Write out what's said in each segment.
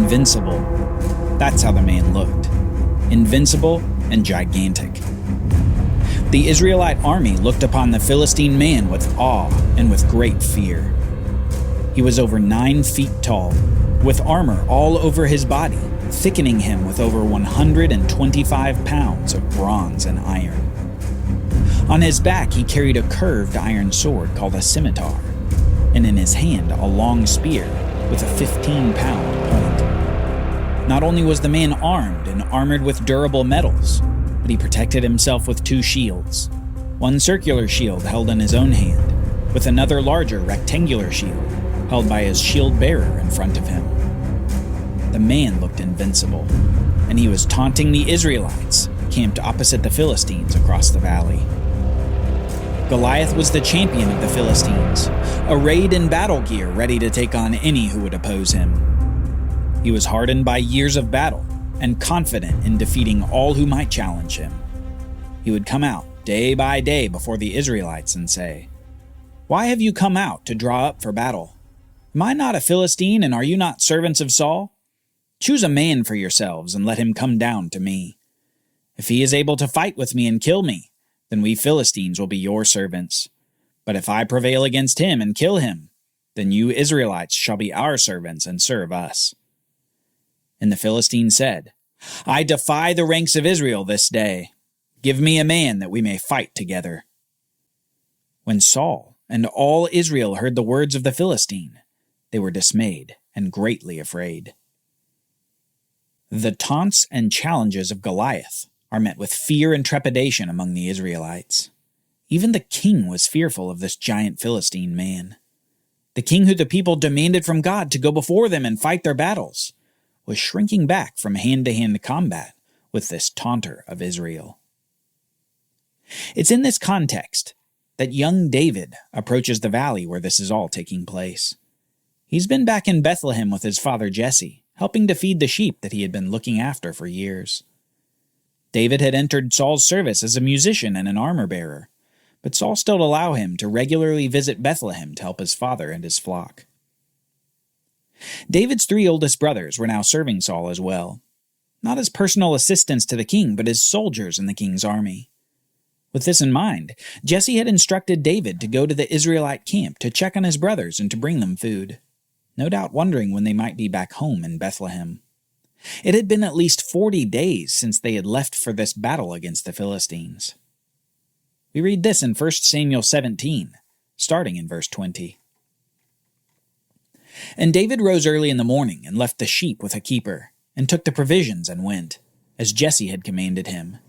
invincible. That's how the man looked. Invincible and gigantic. The Israelite army looked upon the Philistine man with awe and with great fear. He was over 9 feet tall, with armor all over his body, thickening him with over 125 pounds of bronze and iron. On his back he carried a curved iron sword called a scimitar, and in his hand a long spear with a 15-pound point. Not only was the man armed and armored with durable metals, but he protected himself with 2 shields, one circular shield held in his own hand, with another larger rectangular shield held by his shield bearer in front of him. The man looked invincible, and he was taunting the Israelites, camped opposite the Philistines across the valley. Goliath was the champion of the Philistines, arrayed in battle gear ready to take on any who would oppose him. He was hardened by years of battle and confident in defeating all who might challenge him. He would come out day by day before the Israelites and say, "Why have you come out to draw up for battle? Am I not a Philistine, and are you not servants of Saul? Choose a man for yourselves and let him come down to me. If he is able to fight with me and kill me, then we Philistines will be your servants. But if I prevail against him and kill him, then you Israelites shall be our servants and serve us." And the Philistine said, "I defy the ranks of Israel this day. Give me a man that we may fight together." When Saul and all Israel heard the words of the Philistine, they were dismayed and greatly afraid. The taunts and challenges of Goliath are met with fear and trepidation among the Israelites. Even the king was fearful of this giant Philistine man. The king who the people demanded from God to go before them and fight their battles was shrinking back from hand-to-hand combat with this taunter of Israel. It's in this context that young David approaches the valley where this is all taking place. He's been back in Bethlehem with his father Jesse, helping to feed the sheep that he had been looking after for years. David had entered Saul's service as a musician and an armor-bearer, but Saul still allowed him to regularly visit Bethlehem to help his father and his flock. David's 3 oldest brothers were now serving Saul as well, not as personal assistants to the king, but as soldiers in the king's army. With this in mind, Jesse had instructed David to go to the Israelite camp to check on his brothers and to bring them food, no doubt wondering when they might be back home in Bethlehem. It had been at least 40 days since they had left for this battle against the Philistines. We read this in 1 Samuel 17, starting in verse 20. "And David rose early in the morning and left the sheep with a keeper, and took the provisions and went, as Jesse had commanded him.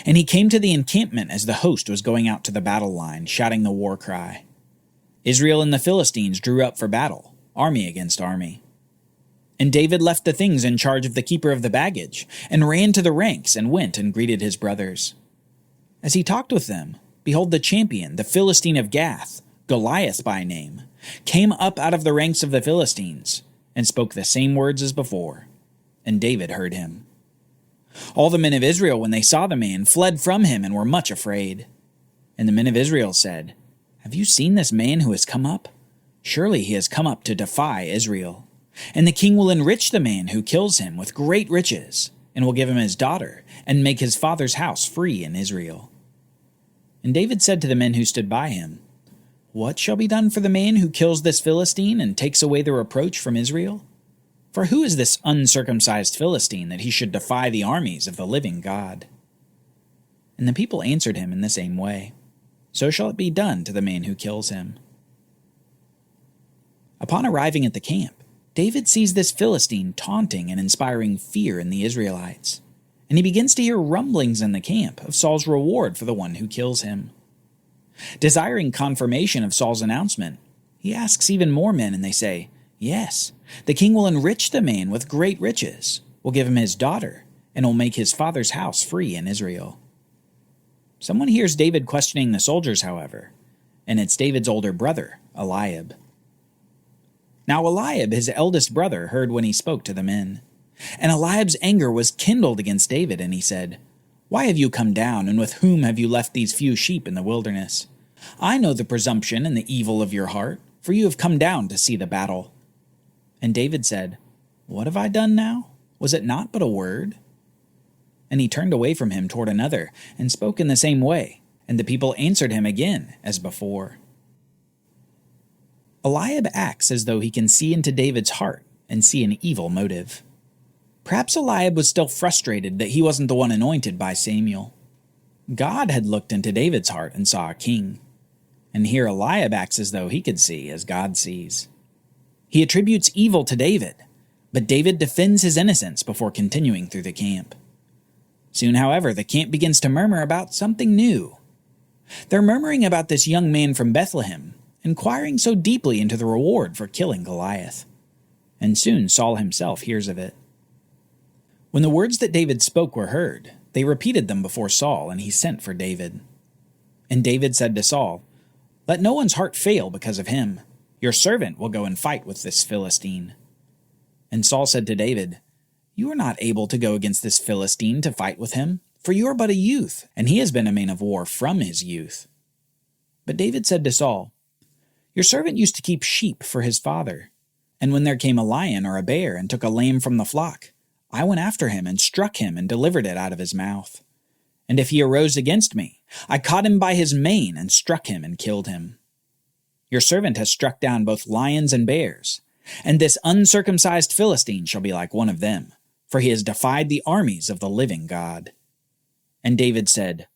And he came to the encampment as the host was going out to the battle line, shouting the war cry. Israel and the Philistines drew up for battle, army against army. And David left the things in charge of the keeper of the baggage, and ran to the ranks and went and greeted his brothers. As he talked with them, behold, the champion, the Philistine of Gath, Goliath by name, came up out of the ranks of the Philistines, and spoke the same words as before. And David heard him. All the men of Israel, when they saw the man, fled from him and were much afraid. And the men of Israel said, Have you seen this man who has come up? Surely he has come up to defy Israel. And the king will enrich the man who kills him with great riches, and will give him his daughter, and make his father's house free in Israel. And David said to the men who stood by him, What shall be done for the man who kills this Philistine and takes away the reproach from Israel? For who is this uncircumcised Philistine that he should defy the armies of the living God? And the people answered him in the same way, So shall it be done to the man who kills him. Upon arriving at the camp, David sees this Philistine taunting and inspiring fear in the Israelites, and he begins to hear rumblings in the camp of Saul's reward for the one who kills him. Desiring confirmation of Saul's announcement, he asks even more men, and they say, Yes, the king will enrich the man with great riches, will give him his daughter, and will make his father's house free in Israel. Someone hears David questioning the soldiers, however, and it's David's older brother, Eliab. Now Eliab, his eldest brother, heard when he spoke to the men. And Eliab's anger was kindled against David, and he said, Why have you come down, and with whom have you left these few sheep in the wilderness? I know the presumption and the evil of your heart, for you have come down to see the battle. And David said, What have I done now? Was it not but a word?" And he turned away from him toward another, and spoke in the same way, and the people answered him again as before. Eliab acts as though he can see into David's heart and see an evil motive. Perhaps Eliab was still frustrated that he wasn't the one anointed by Samuel. God had looked into David's heart and saw a king, and here Eliab acts as though he could see as God sees. He attributes evil to David, but David defends his innocence before continuing through the camp. Soon, however, the camp begins to murmur about something new. They're murmuring about this young man from Bethlehem, inquiring so deeply into the reward for killing Goliath. And soon Saul himself hears of it. When the words that David spoke were heard, they repeated them before Saul, and he sent for David. And David said to Saul, "Let no one's heart fail because of him. Your servant will go and fight with this Philistine." And Saul said to David, "You are not able to go against this Philistine to fight with him, for you are but a youth, and he has been a man of war from his youth." But David said to Saul, "Your servant used to keep sheep for his father, and when there came a lion or a bear and took a lamb from the flock, I went after him and struck him and delivered it out of his mouth. And if he arose against me, I caught him by his mane and struck him and killed him. Your servant has struck down both lions and bears, and this uncircumcised Philistine shall be like one of them, for he has defied the armies of the living God." And David said,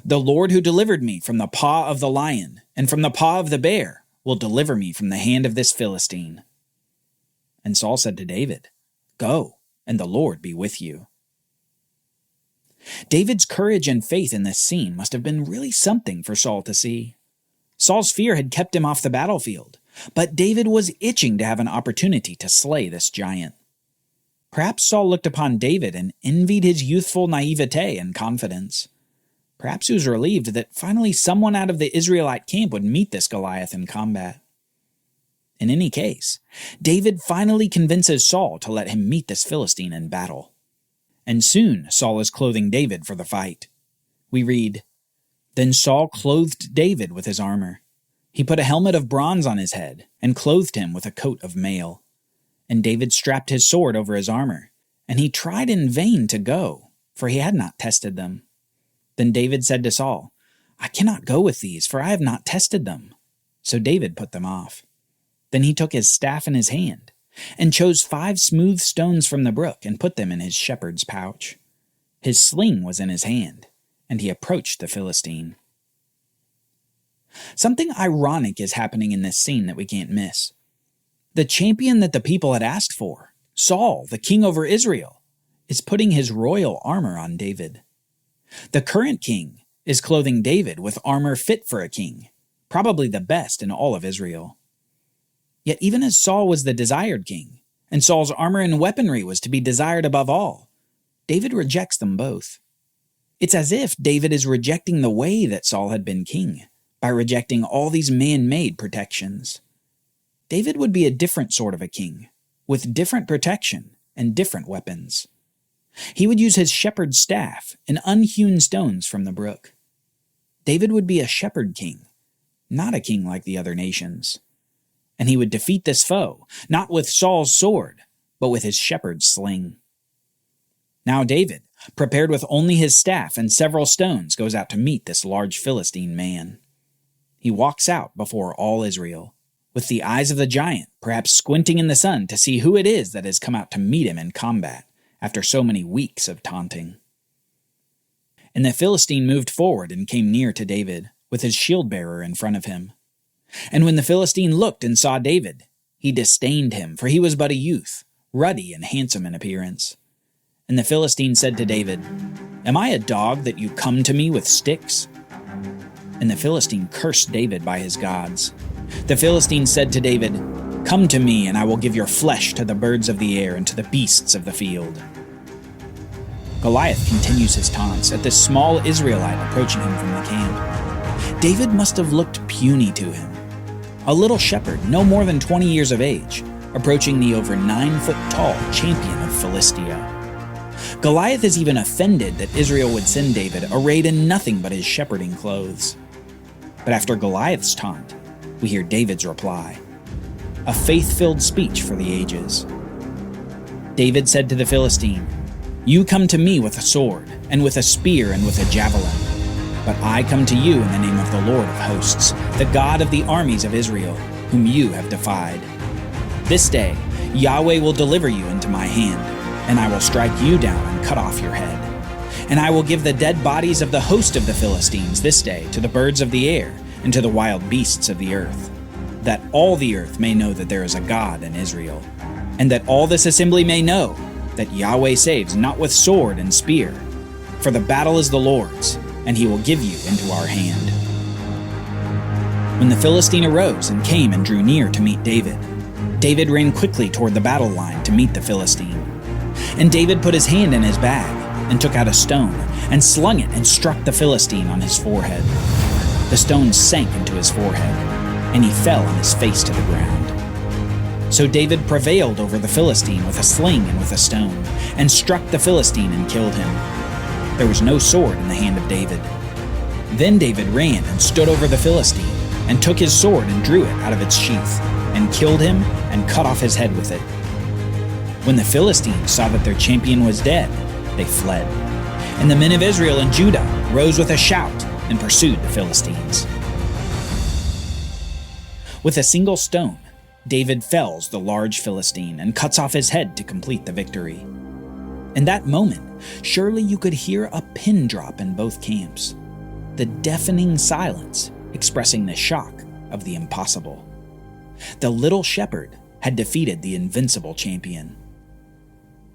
"The Lord who delivered me from the paw of the lion and from the paw of the bear will deliver me from the hand of this Philistine." And Saul said to David, "Go, and the Lord be with you." David's courage and faith in this scene must have been really something for Saul to see. Saul's fear had kept him off the battlefield, but David was itching to have an opportunity to slay this giant. Perhaps Saul looked upon David and envied his youthful naivete and confidence. Perhaps he was relieved that finally someone out of the Israelite camp would meet this Goliath in combat. In any case, David finally convinces Saul to let him meet this Philistine in battle. And soon Saul is clothing David for the fight. We read, "Then Saul clothed David with his armor. He put a helmet of bronze on his head and clothed him with a coat of mail. And David strapped his sword over his armor, and he tried in vain to go, for he had not tested them. Then David said to Saul, 'I cannot go with these, for I have not tested them.' So David put them off. Then he took his staff in his hand, and chose 5 smooth stones from the brook, and put them in his shepherd's pouch. His sling was in his hand, and he approached the Philistine." Something ironic is happening in this scene that we can't miss. The champion that the people had asked for, Saul, the king over Israel, is putting his royal armor on David. The current king is clothing David with armor fit for a king, probably the best in all of Israel. Yet even as Saul was the desired king, and Saul's armor and weaponry was to be desired above all, David rejects them both. It's as if David is rejecting the way that Saul had been king, by rejecting all these man-made protections. David would be a different sort of a king, with different protection and different weapons. He would use his shepherd's staff and unhewn stones from the brook. David would be a shepherd king, not a king like the other nations. And he would defeat this foe, not with Saul's sword, but with his shepherd's sling. Now David, prepared with only his staff and several stones, goes out to meet this large Philistine man. He walks out before all Israel, with the eyes of the giant perhaps squinting in the sun to see who it is that has come out to meet him in combat after so many weeks of taunting. And the Philistine moved forward and came near to David, with his shield-bearer in front of him. And when the Philistine looked and saw David, he disdained him, for he was but a youth, ruddy and handsome in appearance. And the Philistine said to David, "Am I a dog that you come to me with sticks?" And the Philistine cursed David by his gods. The Philistine said to David, "Come to me, and I will give your flesh to the birds of the air and to the beasts of the field." Goliath continues his taunts at this small Israelite approaching him from the camp. David must have looked puny to him. A little shepherd, no more than 20 years of age, approaching the over 9-foot-tall champion of Philistia. Goliath is even offended that Israel would send David arrayed in nothing but his shepherding clothes. But after Goliath's taunt, we hear David's reply, a faith-filled speech for the ages. David said to the Philistine, "You come to me with a sword, and with a spear, and with a javelin. But I come to you in the name of the Lord of hosts, the God of the armies of Israel, whom you have defied. This day Yahweh will deliver you into my hand, and I will strike you down and cut off your head. And I will give the dead bodies of the host of the Philistines this day to the birds of the air and to the wild beasts of the earth, that all the earth may know that there is a God in Israel, and that all this assembly may know that Yahweh saves not with sword and spear, for the battle is the Lord's, and he will give you into our hand." When the Philistine arose and came and drew near to meet David, David ran quickly toward the battle line to meet the Philistine. And David put his hand in his bag and took out a stone and slung it and struck the Philistine on his forehead. The stone sank into his forehead, and he fell on his face to the ground. So David prevailed over the Philistine with a sling and with a stone, and struck the Philistine and killed him. There was no sword in the hand of David. Then David ran and stood over the Philistine, and took his sword and drew it out of its sheath, and killed him and cut off his head with it. When the Philistines saw that their champion was dead, they fled. And the men of Israel and Judah rose with a shout and pursued the Philistines. With a single stone, David fells the large Philistine and cuts off his head to complete the victory. In that moment, surely you could hear a pin drop in both camps, the deafening silence expressing the shock of the impossible. The little shepherd had defeated the invincible champion.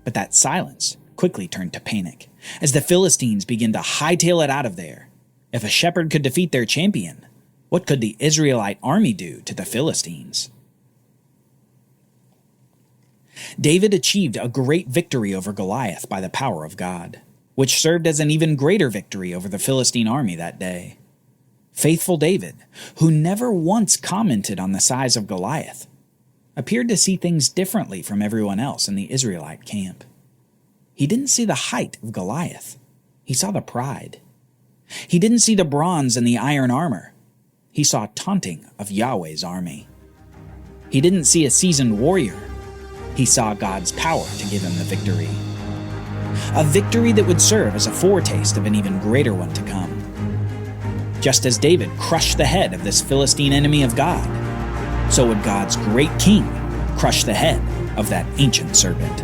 But that silence quickly turned to panic as the Philistines began to hightail it out of there. If a shepherd could defeat their champion, what could the Israelite army do to the Philistines? David achieved a great victory over Goliath by the power of God, which served as an even greater victory over the Philistine army that day. Faithful David, who never once commented on the size of Goliath, appeared to see things differently from everyone else in the Israelite camp. He didn't see the height of Goliath. He saw the pride. He didn't see the bronze and the iron armor. He saw taunting of Yahweh's army. He didn't see a seasoned warrior. He saw God's power to give him the victory. A victory that would serve as a foretaste of an even greater one to come. Just as David crushed the head of this Philistine enemy of God, so would God's great king crush the head of that ancient serpent.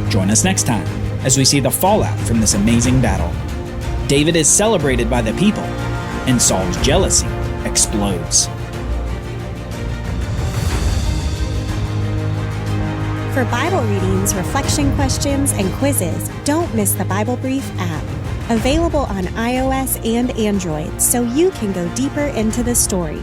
Join us next time as we see the fallout from this amazing battle. David is celebrated by the people, and Saul's jealousy explodes. For Bible readings, reflection questions, and quizzes, don't miss the Bible Brief app. Available on iOS and Android, so you can go deeper into the story.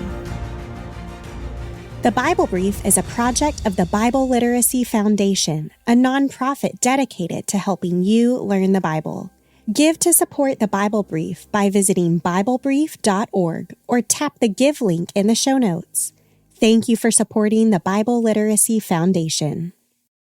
The Bible Brief is a project of the Bible Literacy Foundation, a nonprofit dedicated to helping you learn the Bible. Give to support the Bible Brief by visiting BibleBrief.org or tap the Give link in the show notes. Thank you for supporting the Bible Literacy Foundation.